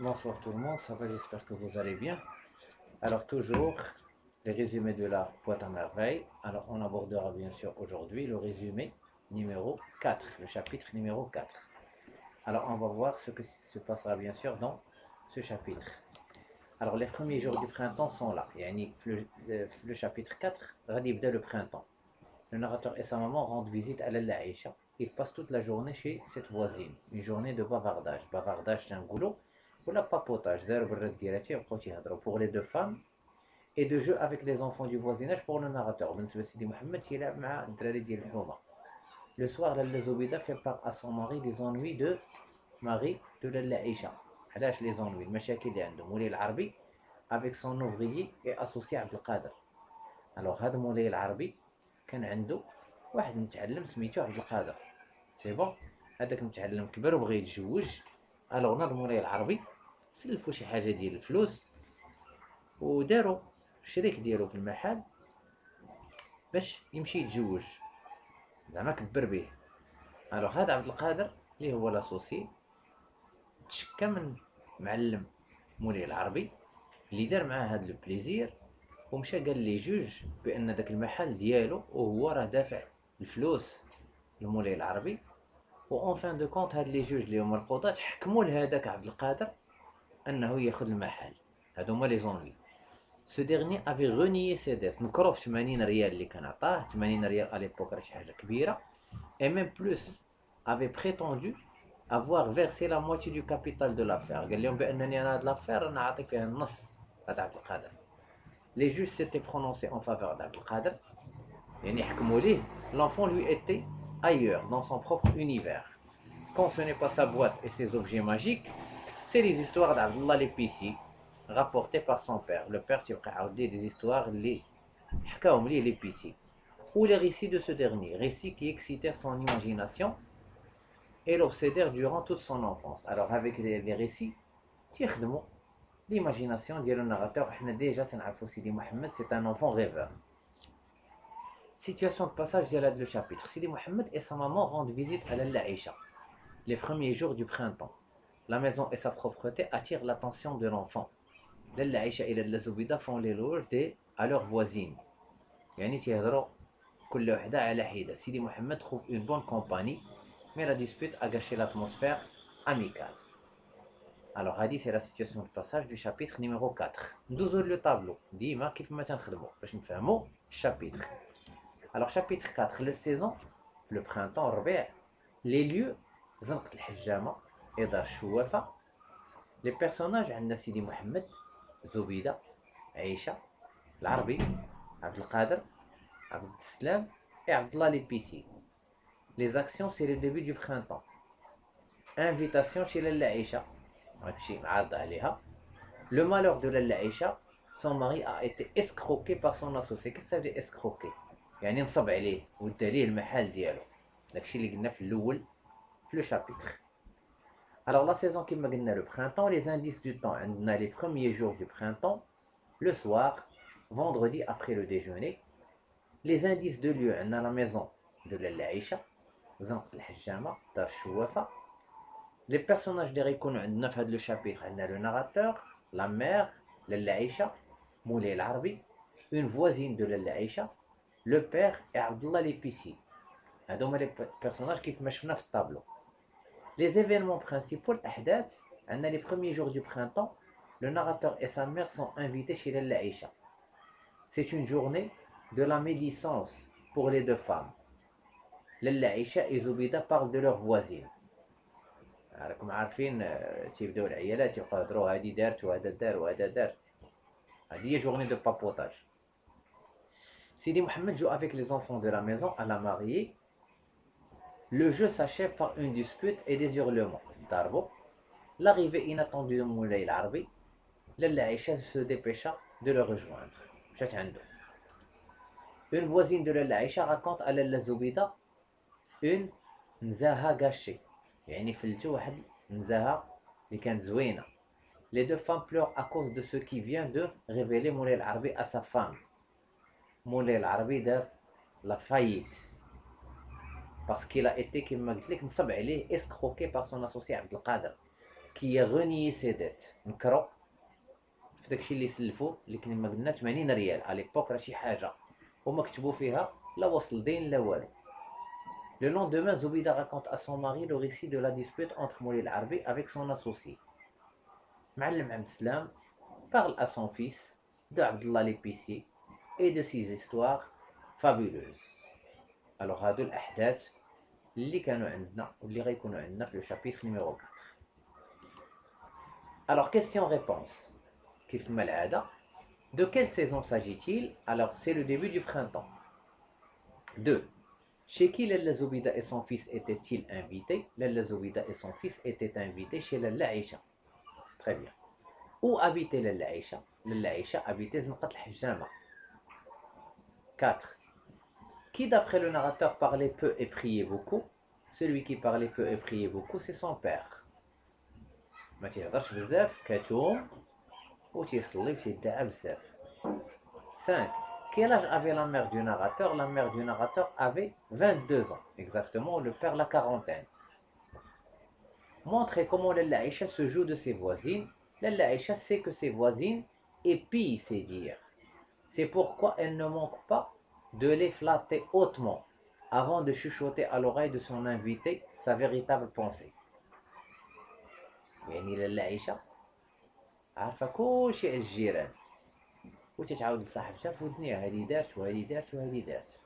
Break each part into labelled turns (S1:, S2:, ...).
S1: Bonsoir tout le monde, ça va, j'espère que vous allez bien. Alors toujours, les résumés de la boîte à merveilles. Alors on abordera bien sûr aujourd'hui le résumé numéro 4, le chapitre numéro 4. Alors on va voir ce que se passera bien sûr dans ce chapitre. Alors les premiers jours du printemps sont là. Yani, le chapitre 4, غادي يبدا le printemps. Le narrateur et sa maman rendent visite à Lalla Aïcha. Ils passent toute la journée chez cette voisine. Une journée de bavardage. Bavardage, c'est un goulot. Ou la papotage. Pour les deux femmes. Et de jeu avec les enfants du voisinage pour le narrateur. Le soir, Lalla Zoubida fait part à son mari des ennuis de Marie de Lalla Aïcha. علاش les ennuis المشاكل اللي عنده مولاي العربي avec son ouvrier et associé عبد القادر. Alors هذا مولاي العربي كان عنده واحد متعلم سميتو عبد القادر. سي بون، هذاك المتعلم كبر وبغى يتزوج. الوغ ناض مولاي العربي سلفو شي حاجه ديال الفلوس وداروا الشريك ديالو في المحل باش يمشي يتزوج، زعما كبر به. الوغ هذا عبد القادر اللي هو لاسوسي تشكى من معلم مولاي العربي اللي دار معاه هاد لو بليزير، ومشى قال لي جوج بان داك المحل ديالو وهو راه دافع الفلوس لمولاي العربي. وأون فان دو كونت هاد لي جوج اللي هما القضاة حكموا لهذاك عبد القادر انه ياخذ المحل. هادو هما لي زونلي. سو ديرني افي غونيي سي ديت، نكرو في 80 ريال اللي كان عطاه. 80 ريال على ليبوك راه شي حاجه كبيره. اي ميم بلوس افي بريتوندو افوار فيرسي لا موتي دو كابيتال دو لافير. قال لهم بانني انا هاد لافير انا عاطي فيها النص هاد عبد القادر. لي جوج سيتي برونونسي اون فافور d'Abd القادر، يعني حكموا ليه. L'enfant lui était ailleurs, dans son propre univers. Quand ce n'est pas sa boîte et ses objets magiques, c'est les histoires d'Abdullah l'épicier, rapportées par son père. Le père تيبقى يعاود ليه des histoires اللي حكاهم ليه l'épicier. Ou les récits de ce dernier, récits qui excitèrent son imagination et l'obsédèrent durant toute son enfance. Alors avec les récits تيخدموا l'imagination ديال الناراتور. حنا ديجا تنعرفوا سيدي محمد c'est un enfant rêveur. Situation de passage de le chapitre. Sidi Mohamed et sa maman rendent visite à Lalla Aïcha les premiers jours du printemps. La maison et sa propreté attirent l'attention de l'enfant. Lalla Aïcha et Lalla Zoubida font l'éloge à leurs voisines. يعني تيهضروا كل وحدة على حدة. Sidi Mohamed trouve une bonne compagnie, mais la dispute a gâché l'atmosphère amicale. Alors هذه c'est la situation de passage du chapitre numéro 4. ندوزو le tableau ديما كيف ما تنخدموا باش نفهموا الشابيتر. Alors chapitre 4, le saison, le printemps, الربيع. Les lieux, زنقة الحجامة et دار الشوافة. Les personnages عندنا سيدي محمد، زبيدة، عيشة، العربي، عبد القادر، عبد السلام et عبد الله l'épicier. Les actions, c'est le début du printemps. Invitation chez Lalla Aïcha. غنمشي نعرض عليها. Le malheur de Lalla Aïcha, son mari a été escroqué par son associé. Qu'est-ce que ça veut dire escroqué؟ يعني نصب عليه ودا ليه المحل ديالو. داكشي اللي قلنا في الاول في لو شابيتر. Alors la saison كما قلنا le printemps, les indices du temps عندنا les premiers jours du printemps, le soir, vendredi après le déjeuner. Les indices de lieu عندنا la maison de Lalla Aïcha, زنقة الحجامة، دار الشوافة. Les personnages اللي غيكونوا عندنا في هذا لو شابيتر عندنا le narrateur, la mère Lalla Aïcha, مولاي العربي, une voisine de Lalla Aïcha, le père et Abdullah l'épicier. هادوما لي بيرسوناج كيف ما شفنا في الطابلو. Les événements principaux, الأحداث عندنا les premiers jours du printemps. Le narrateur et sa mère sont invités chez Lalla Aïcha. C'est une journée de la médisance pour les deux femmes. Lalla Aïcha et Zoubida parlent de leur voisine. راكم عارفين تيبداو العيالات يبقاو يهضروا هادي دارت وهذا دار وهذا دار. هادي هي journée de papotage. Sidi Mohamed joue avec les enfants de la maison à la mariée. Le jeu s'achève par une dispute et des hurlements. Darbo. L'arrivée inattendue de Moulay l'Arbi. Lalla Aïcha se dépêcha de le rejoindre. Une voisine de Lalla Aïcha raconte à Lalla Zoubida une nzaha gâchée. يعني فلتو واحد نزاهة اللي كانت زوينة. Les deux femmes pleurent à cause de ce qui vient de révéler Moulay l'Arbi à sa femme. مولاي العربي دار لا فايت parce qu'il a été كما قلت لك نصب عليه escroqué par son associé عبد القادر. qui a renié ses dettes. نكرو في داكشي اللي سلفو اللي كما قلنا 80 ريال à l'époque راه شي حاجه هما كتبوا فيها لا وصل دين لا والو. Le lendemain, Zoubida raconte à son mari le récit de la dispute entre Moulay Al-Arbi avec son associé. Ma'allem Abdeslam parle à son fils de Abdullah l'épicier et de ses histoires fabuleuses. Alors, هادو الأحداث اللي كانوا عندنا واللي غيكونوا عندنا في le chapitre numéro 4. Alors, question-réponse. كيف ما العادة. De quelle saison s'agit-il? Alors, c'est le début du printemps. 2. Chez qui Lalla Zoubida et son fils étaient-ils invités? Lalla Zoubida et son fils étaient invités chez Lalla Aïcha. Très bien. Où habitait Lalla Aïcha? Lalla Aïcha habitait Zanqat al-Hajjama. 4. Qui d'après le narrateur parlait peu et priait beaucoup? Celui qui parlait peu et priait beaucoup, c'est son père. ما تيهضرش بزاف كتوم وتيصلي وتيدعى بزاف. 5. Quel âge avait la mère du narrateur? La mère du narrateur avait 22 ans. Exactement, le père la quarantaine. Montrez comment Lalla Aïcha se joue de ses voisines. Lalla Aïcha sait que ses voisines épient ses dires. C'est pourquoi elle ne manque pas de les flatter hautement avant de chuchoter à l'oreille de son invité sa véritable pensée. يعني Lalla Aïcha عارفة كل شيء الجيران وتتعاود لصاحبتها في ودنيها هادي دارت وهادي دارت وهادي دارت.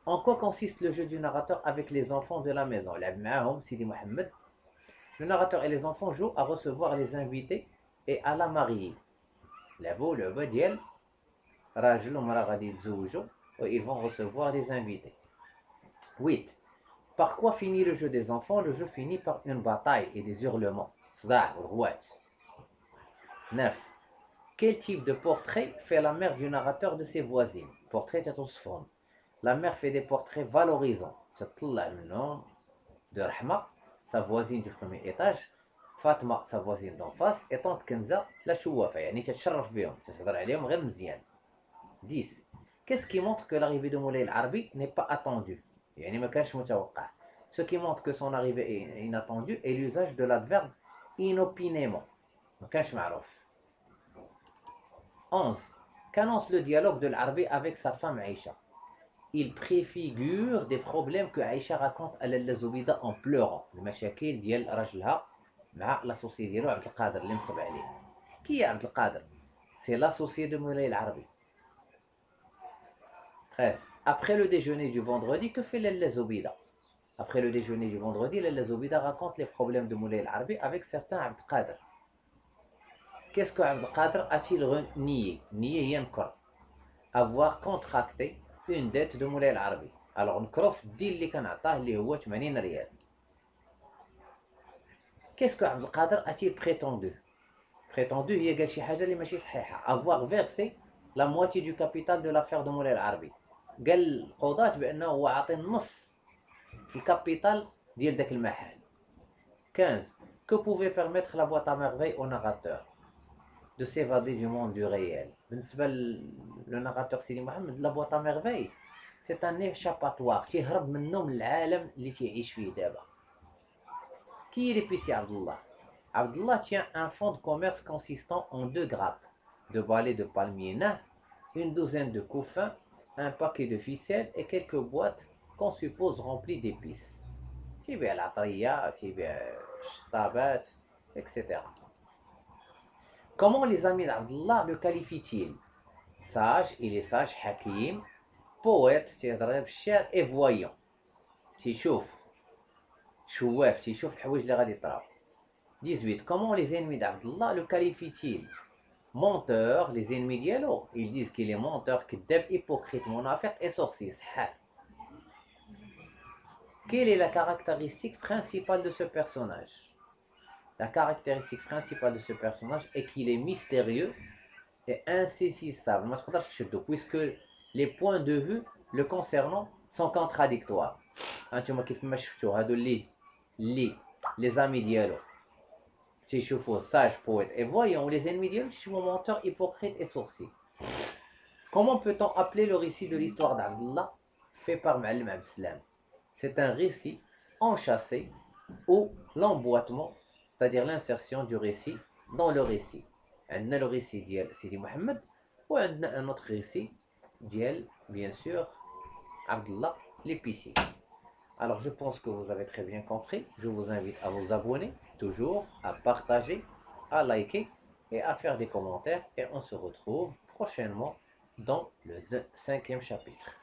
S1: En quoi consiste le jeu du narrateur avec les enfants de la maison? لعب معاهم سيدي محمد. Le narrateur et les enfants jouent à recevoir les invités et à la marier. لعبوا لعبة ديال راجل ومرأة غادي يتزوجوا et ils vont recevoir des invités. 8. Par quoi finit le jeu des enfants? Le jeu finit par une bataille et des hurlements. صداع وغوات. 9. Quel type de portrait fait la mère du narrateur de ses voisines? Portrait تتوصفهم. La mère fait des portraits valorisants. تطلع منهم de Rahma, sa voisine du premier étage, Fatma, sa voisine d'en face, et tante Kenza, la chouafa. يعني تتشرف بهم تهضر عليهم غير مزيان. 10. Qu'est-ce qui montre que l'arrivée de Moulay Al-Arbi n'est pas attendue? يعني ما كانش متوقع. Ce qui montre que son arrivée est inattendue est l'usage de l'adverbe inopinément. ما كانش معروف. 11. Qu'annonce le dialogue de l'Arbi avec sa femme Aïcha? Il préfigure des problèmes que Aïcha raconte à Lalla Zoubida en pleurant. المشاكل ديال راجلها مع l'associé ديالو عبد القادر اللي نصب عليه. Qui est عبد القادر? C'est l'associé de Moulay Al-Arbi. 13. Après le déjeuner du vendredi, que fait Lalla Zoubida? Après le déjeuner du vendredi, Lalla Zoubida raconte les problèmes de Moulay Al-Arbi avec certains Abd Qadir. Qu'est-ce que Abd Qadir a-t-il renié? Nié ينكر. Avoir contracté une dette de Moulay Al-Arbi. Alors نكرو في الدين اللي كان عطاه اللي هو 80 ريال. Qu'est-ce que Abd Qadir a-t-il prétendu? Prétendu هي قال شي حاجه اللي ماشي صحيحه. Avoir versé la moitié du capital de l'affaire de Moulay Al-Arbi. قال القضاة بانه هو عاطي النص في الكابيتال ديال داك المحل. 15. Que pouvait permettre la boîte à merveille au narrateur? De s'évader du monde du réel. بالنسبة le narrateur Sidi Mohamed, la boîte à merveille, c'est un échappatoire. تيهرب منه من العالم اللي تيعيش فيه دابا. Qui est l'épicier Abdullah? Abdullah tient un fonds de commerce consistant en 2 grappes, 2 balais de palmier nain, une douzaine de couffins, un paquet de ficelles et quelques boîtes qu'on suppose remplies d'épices. تيبيع العطرية, تيبيع الشطابات, etc. Comment les amis d'Abdullah le qualifient-ils? Sage, il est sage, hakim, poète, تيهضر بالشعر, et voyant. تيشوف, شواف, تيشوف الحوايج اللي غادي يطراو. 18. Comment les ennemis d'Abdullah le qualifient-ils? Menteur, les ennemis ديالو, ils disent qu'il est menteur, كذاب, hypocrite, munafiq et sorcier, سحار. Quelle est la caractéristique principale de ce personnage? La caractéristique principale de ce personnage est qu'il est mystérieux et insaisissable. ما تقدرش تشدو puisque les points de vue le concernant sont contradictoires. هانتوما كيف ما شفتوا هادو اللي les amis ديالو تيشوفوا sage, poète et voyant, ou les ennemis ديالو تيشوفوا menteur, hypocrite et sorcier. Comment peut-on appeler le récit de l'histoire d'Abdullah fait par Ma'allem Abdeslam? C'est un récit enchâssé où l'emboîtement c'est-à-dire l'insertion du récit dans le récit. On a le récit ديال Sidi Mohamed ou on a un autre récit ديال, bien sûr, Abdallah l'épicier. Alors je pense que vous avez très bien compris. Je vous invite à vous abonner, toujours, à partager, à liker et à faire des commentaires. Et on se retrouve prochainement dans le 5e chapitre.